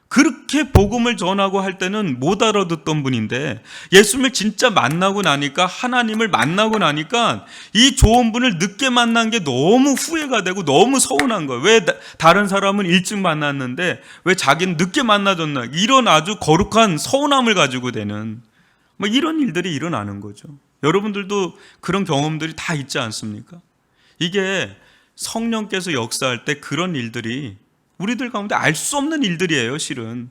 그렇게 복음을 전하고 할 때는 못 알아듣던 분인데 예수님을 진짜 만나고 나니까 하나님을 만나고 나니까 이 좋은 분을 늦게 만난 게 너무 후회가 되고 너무 서운한 거예요. 왜 다른 사람은 일찍 만났는데 왜 자기는 늦게 만나졌나 이런 아주 거룩한 서운함을 가지고 되는 이런 일들이 일어나는 거죠. 여러분들도 그런 경험들이 다 있지 않습니까? 이게 성령께서 역사할 때 그런 일들이 우리들 가운데 알 수 없는 일들이에요. 실은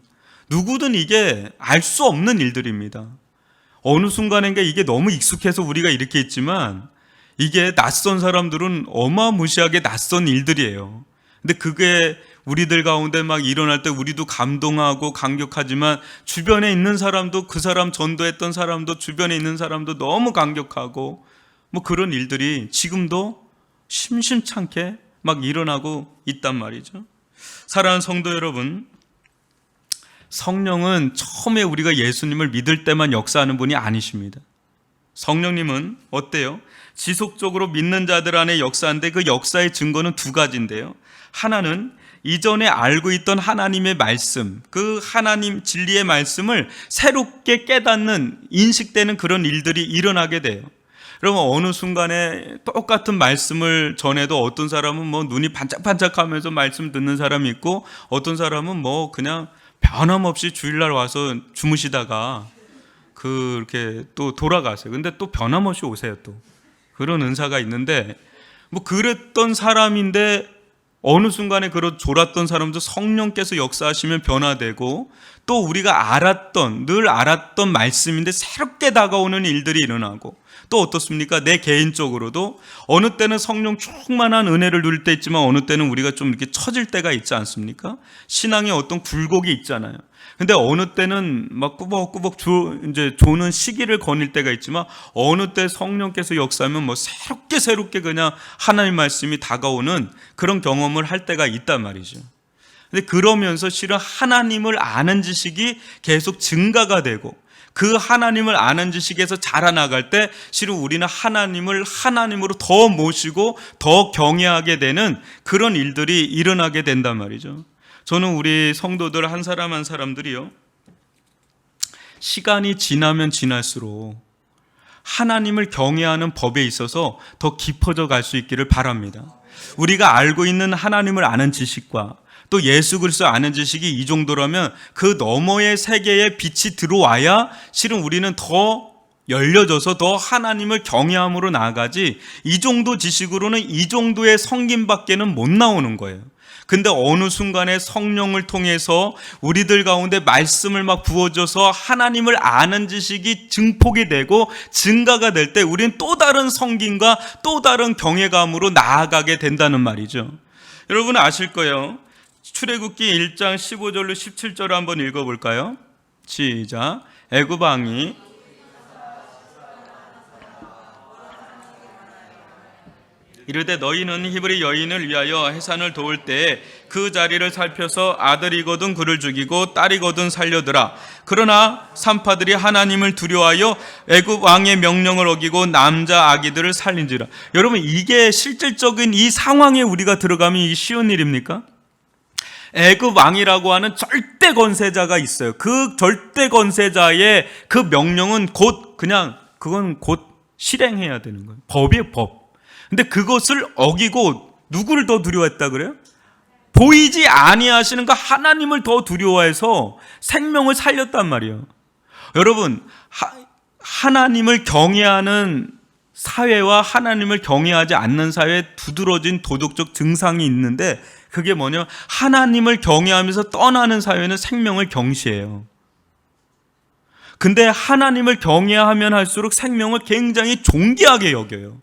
누구든 이게 알 수 없는 일들입니다. 어느 순간인가 이게 너무 익숙해서 우리가 이렇게 있지만 이게 낯선 사람들은 어마무시하게 낯선 일들이에요. 근데 그게 우리들 가운데 막 일어날 때 우리도 감동하고 감격하지만 주변에 있는 사람도 그 사람 전도했던 사람도 주변에 있는 사람도 너무 감격하고 그런 일들이 지금도 심심찮게 막 일어나고 있단 말이죠. 사랑하는 성도 여러분, 성령은 처음에 우리가 예수님을 믿을 때만 역사하는 분이 아니십니다. 성령님은 어때요? 지속적으로 믿는 자들 안에 역사하는데 그 역사의 증거는 두 가지인데요. 하나는 이전에 알고 있던 하나님의 말씀, 그 하나님 진리의 말씀을 새롭게 깨닫는, 인식되는 그런 일들이 일어나게 돼요. 여러분, 어느 순간에 똑같은 말씀을 전해도 어떤 사람은 눈이 반짝반짝하면서 말씀 듣는 사람이 있고, 어떤 사람은 그냥 변함없이 주일날 와서 주무시다가 그렇게 또 돌아가세요. 근데 또 변함없이 오세요. 또 그런 은사가 있는데, 그랬던 사람인데 어느 순간에 그런 졸았던 사람도 성령께서 역사하시면 변화되고, 또 우리가 늘 알았던 말씀인데 새롭게 다가오는 일들이 일어나고, 또 어떻습니까? 내 개인적으로도 어느 때는 성령 충만한 은혜를 누릴 때 있지만 어느 때는 우리가 좀 이렇게 처질 때가 있지 않습니까? 신앙에 어떤 굴곡이 있잖아요. 근데 어느 때는 막 꾸벅꾸벅 조는 시기를 거닐 때가 있지만, 어느 때 성령께서 역사하면 새롭게 그냥 하나님 말씀이 다가오는 그런 경험을 할 때가 있단 말이죠. 근데 그러면서 실은 하나님을 아는 지식이 계속 증가가 되고, 그 하나님을 아는 지식에서 자라나갈 때 실은 우리는 하나님을 하나님으로 더 모시고 더 경외하게 되는 그런 일들이 일어나게 된단 말이죠. 저는 우리 성도들 한 사람 한 사람들이요, 시간이 지나면 지날수록 하나님을 경외하는 법에 있어서 더 깊어져 갈 수 있기를 바랍니다. 우리가 알고 있는 하나님을 아는 지식과 또 예수 그리스도 아는 지식이 이 정도라면 그 너머의 세계에 빛이 들어와야 실은 우리는 더 열려져서 더 하나님을 경외함으로 나아가지, 이 정도 지식으로는 이 정도의 성김밖에는 못 나오는 거예요. 근데 어느 순간에 성령을 통해서 우리들 가운데 말씀을 막 부어줘서 하나님을 아는 지식이 증폭이 되고 증가가 될 때 우리는 또 다른 성김과 또 다른 경외감으로 나아가게 된다는 말이죠. 여러분 아실 거예요. 출애굽기 1장 15절로 17절을 한번 읽어볼까요? 시작. 애굽 왕이 이르되 너희는 히브리 여인을 위하여 해산을 도울 때에 그 자리를 살펴서 아들이거든 그를 죽이고 딸이거든 살려두라. 그러나 산파들이 하나님을 두려워하여 애굽 왕의 명령을 어기고 남자 아기들을 살린지라. 여러분, 이게 실질적인 이 상황에 우리가 들어가면 이게 쉬운 일입니까? 애굽 왕이라고 하는 절대 권세자가 있어요. 그 절대 권세자의 그 명령은 그건 곧 실행해야 되는 거예요. 법이에요, 법. 근데 그것을 어기고 누구를 더 두려워했다 그래요? 보이지 아니하시는 그 하나님을 더 두려워해서 생명을 살렸단 말이에요. 여러분, 하나님을 경외하는 사회와 하나님을 경외하지 않는 사회에 두드러진 도덕적 증상이 있는데, 그게 뭐냐면 하나님을 경외하면서 떠나는 사회는 생명을 경시해요. 근데 하나님을 경외하면 할수록 생명을 굉장히 존귀하게 여겨요.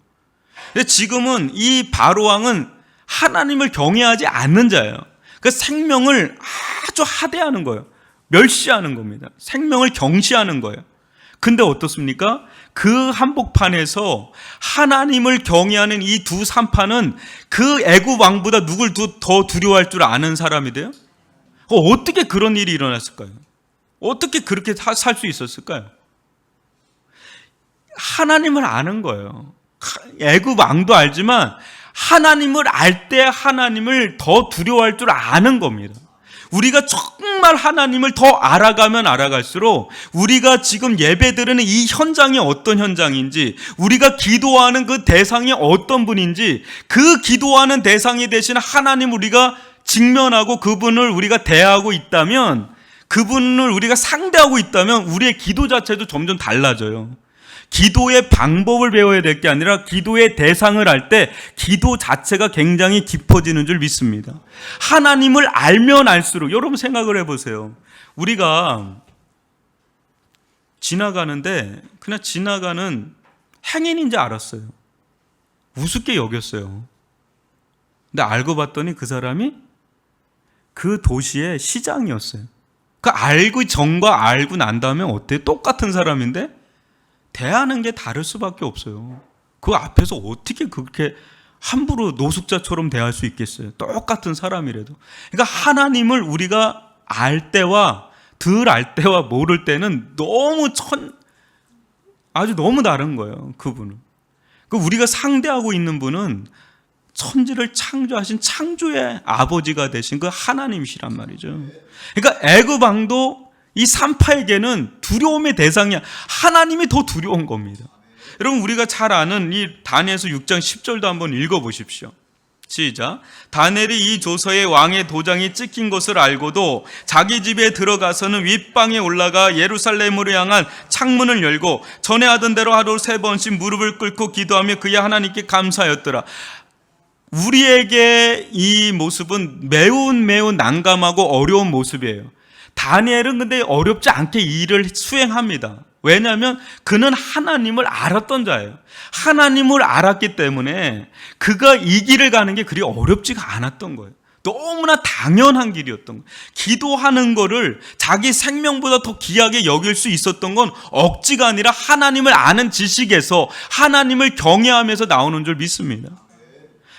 근데 지금은 이 바로왕은 하나님을 경외하지 않는 자예요. 그 생명을 아주 하대하는 거예요. 멸시하는 겁니다. 생명을 경시하는 거예요. 근데 어떻습니까? 그 한복판에서 하나님을 경외하는 이 두 산파는 그 애굽 왕보다 누굴 더 두려워할 줄 아는 사람이 돼요? 어떻게 그런 일이 일어났을까요? 어떻게 그렇게 살 수 있었을까요? 하나님을 아는 거예요. 애굽 왕도 알지만 하나님을 알 때 하나님을 더 두려워할 줄 아는 겁니다. 우리가 정말 하나님을 더 알아가면 알아갈수록 우리가 지금 예배드리는 이 현장이 어떤 현장인지, 우리가 기도하는 그 대상이 어떤 분인지, 그 기도하는 대상이 되신 하나님 우리가 직면하고 그분을 우리가 대하고 있다면, 그분을 우리가 상대하고 있다면 우리의 기도 자체도 점점 달라져요. 기도의 방법을 배워야 될 게 아니라 기도의 대상을 알 때 기도 자체가 굉장히 깊어지는 줄 믿습니다. 하나님을 알면 알수록, 여러분 생각을 해보세요. 우리가 지나가는데 그냥 지나가는 행인인지 알았어요. 우습게 여겼어요. 근데 알고 봤더니 그 사람이 그 도시의 시장이었어요. 전과 알고 난 다음에 어때요? 똑같은 사람인데 대하는 게 다를 수밖에 없어요. 그 앞에서 어떻게 그렇게 함부로 노숙자처럼 대할 수 있겠어요? 똑같은 사람이라도. 그러니까 하나님을 우리가 알 때와 덜 알 때와 모를 때는 아주 너무 다른 거예요. 그분은. 우리가 상대하고 있는 분은 천지를 창조하신 창조의 아버지가 되신 그 하나님이시란 말이죠. 그러니까 애굽 왕도 이 산파에게는 두려움의 대상이야. 하나님이 더 두려운 겁니다. 여러분, 우리가 잘 아는 이 다니엘서 6장 10절도 한번 읽어보십시오. 시작. 다니엘이 이 조서에 왕의 도장이 찍힌 것을 알고도 자기 집에 들어가서는 윗방에 올라가 예루살렘으로 향한 창문을 열고 전에 하던 대로 하루 3번씩 무릎을 꿇고 기도하며 그의 하나님께 감사하였더라. 우리에게 이 모습은 매우 난감하고 어려운 모습이에요. 다니엘은 근데 어렵지 않게 이 일을 수행합니다. 왜냐하면 그는 하나님을 알았던 자예요. 하나님을 알았기 때문에 그가 이 길을 가는 게 그리 어렵지가 않았던 거예요. 너무나 당연한 길이었던 거예요. 기도하는 거를 자기 생명보다 더 귀하게 여길 수 있었던 건 억지가 아니라 하나님을 아는 지식에서 하나님을 경외하면서 나오는 줄 믿습니다.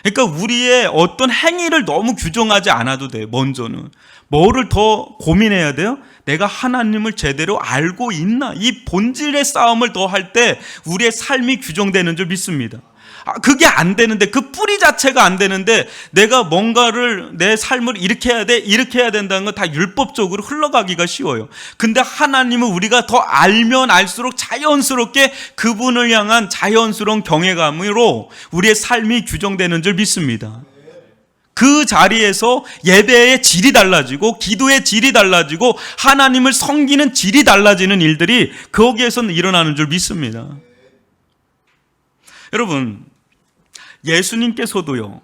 그러니까 우리의 어떤 행위를 너무 규정하지 않아도 돼요. 먼저는 뭐를 더 고민해야 돼요? 내가 하나님을 제대로 알고 있나? 이 본질의 싸움을 더 할 때 우리의 삶이 규정되는 줄 믿습니다. 그게 안 되는데, 그 뿌리 자체가 안 되는데 내가 뭔가를 내 삶을 이렇게 해야 돼, 이렇게 해야 된다는 건 다 율법적으로 흘러가기가 쉬워요. 근데 하나님은 우리가 더 알면 알수록 자연스럽게 그분을 향한 자연스러운 경외감으로 우리의 삶이 규정되는 줄 믿습니다. 그 자리에서 예배의 질이 달라지고 기도의 질이 달라지고 하나님을 섬기는 질이 달라지는 일들이 거기에서는 일어나는 줄 믿습니다. 여러분, 예수님께서도요,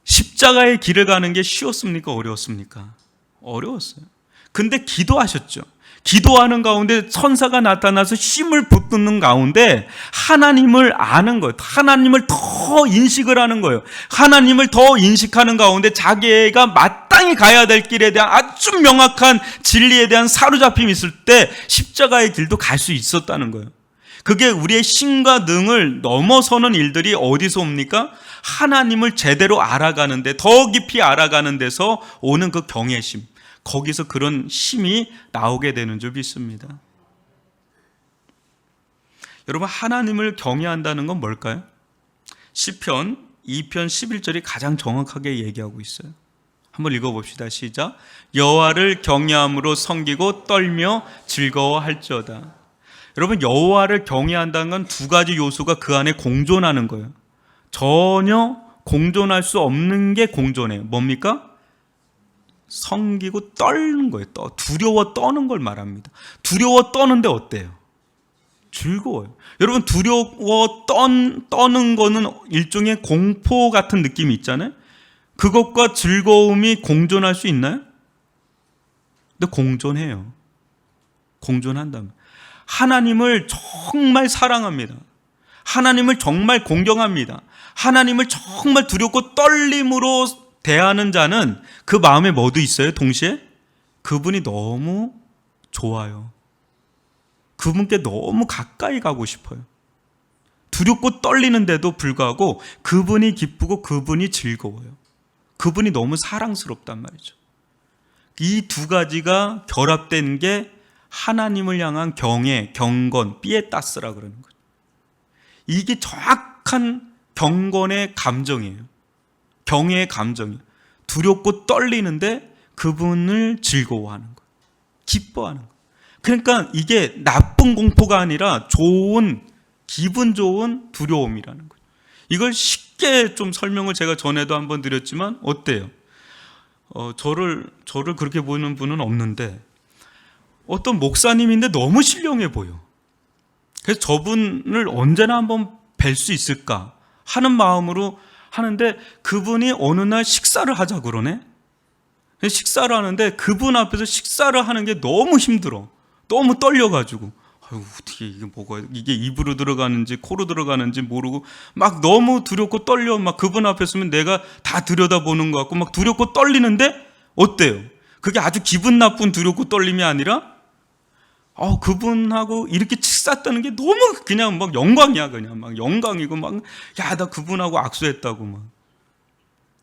십자가의 길을 가는 게 쉬웠습니까? 어려웠습니까? 어려웠어요. 근데 기도하셨죠. 기도하는 가운데 천사가 나타나서 힘을 붙드는 가운데 하나님을 아는 거예요. 하나님을 더 인식을 하는 거예요. 하나님을 더 인식하는 가운데 자기가 마땅히 가야 될 길에 대한 아주 명확한 진리에 대한 사로잡힘이 있을 때 십자가의 길도 갈 수 있었다는 거예요. 그게 우리의 힘과 능을 넘어서는 일들이 어디서 옵니까? 하나님을 제대로 알아가는데, 더 깊이 알아가는 데서 오는 그 경외심, 거기서 그런 힘이 나오게 되는 줄 믿습니다. 여러분, 하나님을 경외한다는 건 뭘까요? 시편 2편 11절이 가장 정확하게 얘기하고 있어요. 한번 읽어봅시다. 시작. 여호와를 경외함으로 섬기고 떨며 즐거워할지어다. 여러분, 여호와를 경외한다는 건 두 가지 요소가 그 안에 공존하는 거예요. 전혀 공존할 수 없는 게 공존해요. 뭡니까? 섬기고 떨는 거예요. 두려워 떠는 걸 말합니다. 두려워 떠는데 어때요? 즐거워요. 여러분, 두려워 떠는 거는 일종의 공포 같은 느낌이 있잖아요. 그것과 즐거움이 공존할 수 있나요? 근데 공존해요. 공존한다면. 하나님을 정말 사랑합니다. 하나님을 정말 공경합니다. 하나님을 정말 두렵고 떨림으로 대하는 자는 그 마음에 뭐도 있어요? 동시에 그분이 너무 좋아요. 그분께 너무 가까이 가고 싶어요. 두렵고 떨리는데도 불구하고 그분이 기쁘고 그분이 즐거워요. 그분이 너무 사랑스럽단 말이죠. 이 두 가지가 결합된 게 하나님을 향한 경외, 경건, 피에타스라 그러는 거죠. 이게 정확한 경건의 감정이에요. 경외의 감정이에요. 두렵고 떨리는데 그분을 즐거워하는 거예요. 기뻐하는 거예요. 그러니까 이게 나쁜 공포가 아니라 좋은, 기분 좋은 두려움이라는 거예요. 이걸 쉽게 좀 설명을 제가 전에도 한번 드렸지만 어때요? 저를 그렇게 보는 분은 없는데 어떤 목사님인데 너무 신령해 보여. 그래서 저분을 언제나 한번 뵐 수 있을까 하는 마음으로 하는데 그분이 어느 날 식사를 하자 그러네. 식사를 하는데 그분 앞에서 식사를 하는 게 너무 힘들어. 너무 떨려가지고 어떻게 이게 입으로 들어가는지 코로 들어가는지 모르고 막 너무 두렵고 떨려. 막 그분 앞에 서면 내가 다 들여다보는 것 같고 막 두렵고 떨리는데 어때요? 그게 아주 기분 나쁜 두렵고 떨림이 아니라 그분하고 이렇게 식사 떠는 게 너무 그냥 막 영광이야. 그냥 막 영광이고 막 야, 나 그분하고 악수했다고 막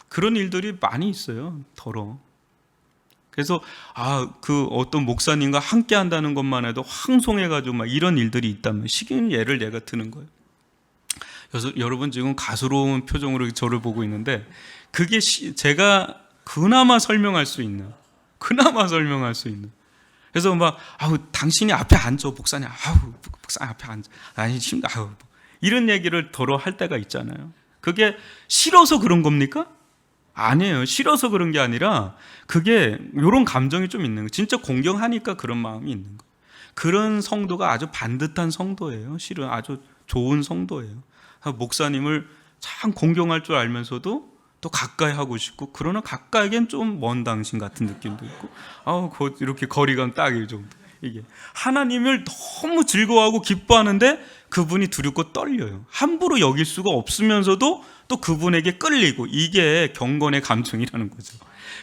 그런 일들이 많이 있어요. 더러. 그래서 그 어떤 목사님과 함께 한다는 것만 해도 황송해가지고 막 이런 일들이 있다면 식인 예를 내가 드는 거예요. 그래서 여러분 지금 가소로운 표정으로 저를 보고 있는데 그게 제가 그나마 설명할 수 있는 그래서 막 당신이 앞에 앉아 목사님 목사님 앞에 앉아 아니 힘들어 이런 얘기를 더러 할 때가 있잖아요. 그게 싫어서 그런 겁니까? 아니에요. 싫어서 그런 게 아니라 그게 이런 감정이 좀 있는 거예요. 진짜 공경하니까 그런 마음이 있는 거예요. 그런 성도가 아주 반듯한 성도예요. 실은 아주 좋은 성도예요. 목사님을 참 공경할 줄 알면서도 또 가까이 하고 싶고, 그러나 가까이겐 좀 먼 당신 같은 느낌도 있고, 이렇게 거리감 딱 이 정도. 이게 하나님을 너무 즐거워하고 기뻐하는데 그분이 두렵고 떨려요. 함부로 여길 수가 없으면서도 또 그분에게 끌리고, 이게 경건의 감정이라는 거죠.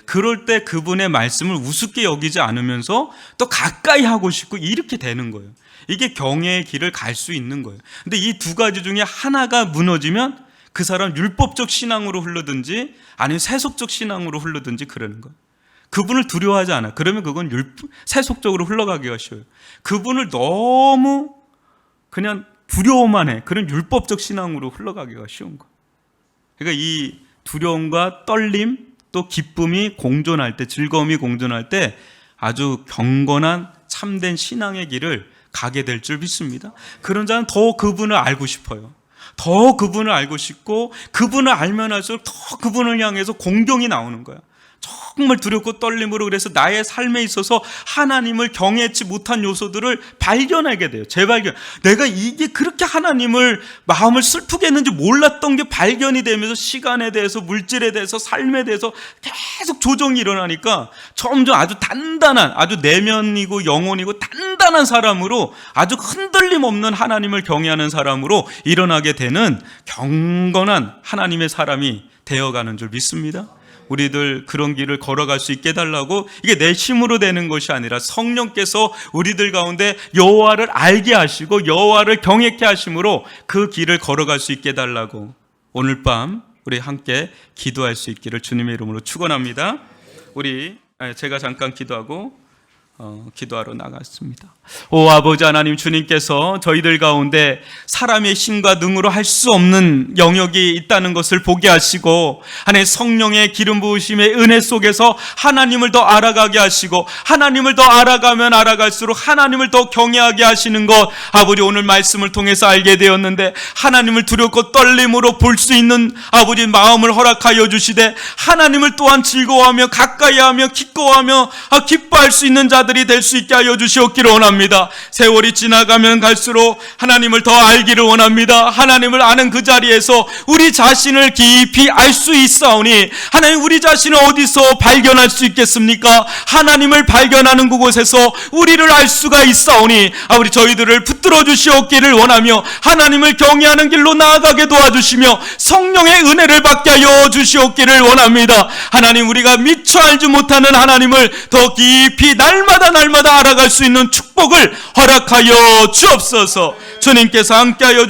그럴 때 그분의 말씀을 우습게 여기지 않으면서 또 가까이 하고 싶고 이렇게 되는 거예요. 이게 경외의 길을 갈 수 있는 거예요. 근데 이 두 가지 중에 하나가 무너지면 그 사람 율법적 신앙으로 흐르든지 아니면 세속적 신앙으로 흐르든지 그러는 거예요. 그분을 두려워하지 않아. 그러면 그건 세속적으로 흘러가기가 쉬워요. 그분을 너무 그냥 두려워만 해. 그런 율법적 신앙으로 흘러가기가 쉬운 거예요. 그러니까 이 두려움과 떨림 또 기쁨이 공존할 때, 즐거움이 공존할 때 아주 경건한 참된 신앙의 길을 가게 될 줄 믿습니다. 그런 자는 더 그분을 알고 싶어요. 더 그분을 알고 싶고, 그분을 알면 할수록 더 그분을 향해서 공경이 나오는 거야. 정말 두렵고 떨림으로. 그래서 나의 삶에 있어서 하나님을 경외치 못한 요소들을 발견하게 돼요. 재발견. 내가 이게 그렇게 하나님을 마음을 슬프게 했는지 몰랐던 게 발견이 되면서 시간에 대해서, 물질에 대해서, 삶에 대해서 계속 조정이 일어나니까 점점 아주 단단한, 아주 내면이고 영혼이고 단단한 사람으로, 아주 흔들림 없는 하나님을 경외하는 사람으로 일어나게 되는 경건한 하나님의 사람이 되어가는 줄 믿습니다. 우리들 그런 길을 걸어갈 수 있게 해달라고, 이게 내 힘으로 되는 것이 아니라 성령께서 우리들 가운데 여호와를 알게 하시고 여호와를 경외케 하심으로 그 길을 걸어갈 수 있게 해달라고 오늘 밤 우리 함께 기도할 수 있기를 주님의 이름으로 축원합니다. 제가 잠깐 기도하고 기도하러 나갔습니다. 오 아버지 하나님, 주님께서 저희들 가운데 사람의 힘과 능으로 할 수 없는 영역이 있다는 것을 보게 하시고, 하나님 성령의 기름 부으심의 은혜 속에서 하나님을 더 알아가게 하시고, 하나님을 더 알아가면 알아갈수록 하나님을 더 경외하게 하시는 것, 아버지 오늘 말씀을 통해서 알게 되었는데, 하나님을 두렵고 떨림으로 볼 수 있는 아버지 마음을 허락하여 주시되, 하나님을 또한 즐거워하며 가까이하며 기꺼워하며 기뻐할 수 있는 자들이 될 수 있게 하여 주시옵기를 원합니다. 세월이 지나가면 갈수록 하나님을 더 알기를 원합니다. 하나님을 아는 그 자리에서 우리 자신을 깊이 알 수 있사오니, 하나님 우리 자신을 어디서 발견할 수 있겠습니까? 하나님을 발견하는 그곳에서 우리를 알 수가 있사오니, 우리 저희들을 붙들어 주시옵기를 원하며 하나님을 경외하는 길로 나아가게 도와주시며 성령의 은혜를 받게 하여 주시옵기를 원합니다. 하나님, 우리가 미처 알지 못하는 하나님을 더 깊이 날마다 알아갈 수 있는 축복을 허락하여 주옵소서. 주님께서 함께하여